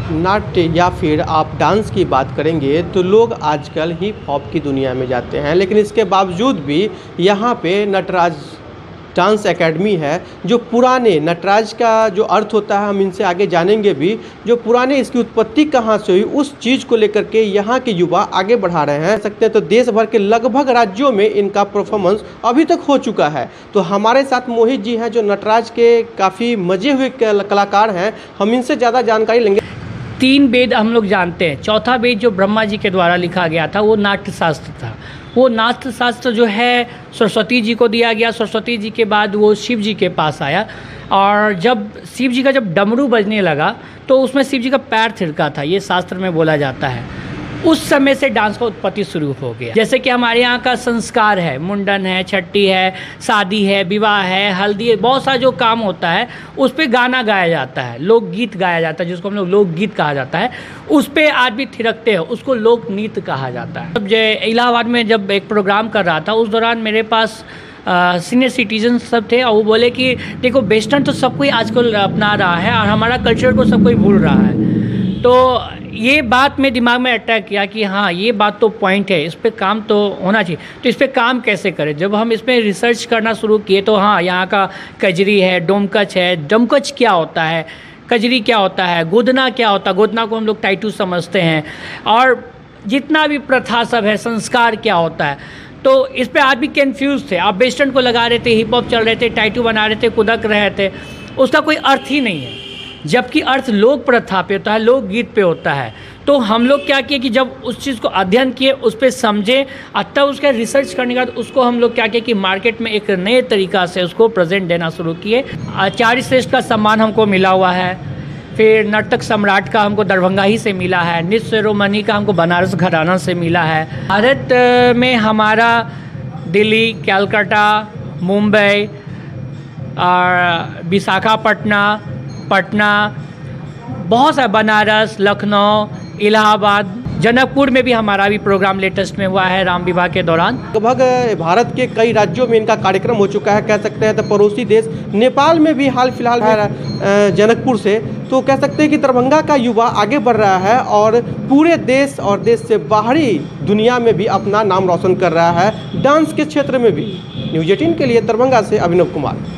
नाट्य या फिर आप डांस की बात करेंगे तो लोग आजकल हिप हॉप की दुनिया में जाते हैं, लेकिन इसके बावजूद भी यहाँ पे नटराज डांस एकेडमी है। जो पुराने नटराज का जो अर्थ होता है हम इनसे आगे जानेंगे भी, जो पुराने इसकी उत्पत्ति कहाँ से हुई उस चीज़ को लेकर के यहाँ के युवा आगे बढ़ा रहे हैं। सकते हैं तो देश भर के लगभग राज्यों में इनका परफॉर्मेंस अभी तक हो चुका है। तो हमारे साथ मोहित जी हैं जो नटराज के काफ़ी मजे हुए कलाकार हैं, हम इनसे ज़्यादा जानकारी लेंगे। 3 वेद हम लोग जानते हैं। चौथा वेद जो ब्रह्मा जी के द्वारा लिखा गया था वो नाट्य शास्त्र था। वो नाट्य शास्त्र जो है सरस्वती जी को दिया गया। सरस्वती जी के बाद वो शिव जी के पास आया, और जब शिव जी का जब डमरू बजने लगा तो उसमें शिव जी का पैर थिरका था, ये शास्त्र में बोला जाता है। उस समय से डांस का उत्पत्ति शुरू हो गया। जैसे कि हमारे यहाँ का संस्कार है, मुंडन है, छठी है, शादी है, विवाह है, हल्दी है, बहुत सारा जो काम होता है उस पर गाना गाया जाता है, लोकगीत गाया जाता है, जिसको हम लोग लोकगीत कहा जाता है। उस पर आदमी थिरकते हैं, उसको लोक नृत्य कहा जाता है। जब इलाहाबाद में जब एक प्रोग्राम कर रहा था उस दौरान मेरे पास सीनियर सिटीजन सब थे, और वो बोले कि देखो वेस्टर्न तो सब कोई आजकल अपना रहा है और हमारा कल्चर को सब कोई भूल रहा है। तो ये बात मेरे दिमाग में अटैक किया कि हाँ ये बात तो पॉइंट है, इस पे काम तो होना चाहिए। तो इस पे काम कैसे करें? जब हम इस पे रिसर्च करना शुरू किए तो हाँ, यहाँ का कजरी है, डोमकच है। डोमकच क्या होता है, कजरी क्या होता है, गोदना क्या होता है, गोदना को हम लोग टाइटू समझते हैं, और जितना भी प्रथा सब है, संस्कार क्या होता है। तो इस पे आदमी कन्फ्यूज़ थे। आप वेस्टर्न को लगा रहे थे, हिप हॉप चल रहे थे, टाइटू बना रहे थे, कुदक रहे थे, उसका कोई अर्थ ही नहीं है। जबकि अर्थ लोक प्रथा पे होता है, लोक गीत पे होता है। तो हम लोग क्या किए कि जब उस चीज़ को अध्ययन किए, उस पर समझे, तब उसका रिसर्च करने के बाद उसको हम लोग क्या किए कि मार्केट में एक नए तरीक़ा से उसको प्रेजेंट देना शुरू किए। आचार्य श्रेष्ठ का सम्मान हमको मिला हुआ है, फिर नर्तक सम्राट का हमको दरभंगा ही से मिला है, नृत्य शिरोमणि का हमको बनारस घराना से मिला है। भारत में हमारा दिल्ली, कलकत्ता, मुंबई और विशाखापट्टनम, पटना, बहुत सारे, बनारस, लखनऊ, इलाहाबाद, जनकपुर में भी हमारा भी प्रोग्राम लेटेस्ट में हुआ है राम विवाह के दौरान। लगभग भारत के कई राज्यों में इनका कार्यक्रम हो चुका है। कह सकते हैं तो पड़ोसी देश नेपाल में भी हाल फिलहाल है जनकपुर से। तो कह सकते हैं कि दरभंगा का युवा आगे बढ़ रहा है और पूरे देश और देश से बाहरी दुनिया में भी अपना नाम रोशन कर रहा है, डांस के क्षेत्र में भी। न्यूज़ 18 के लिए दरभंगा से अभिनव कुमार।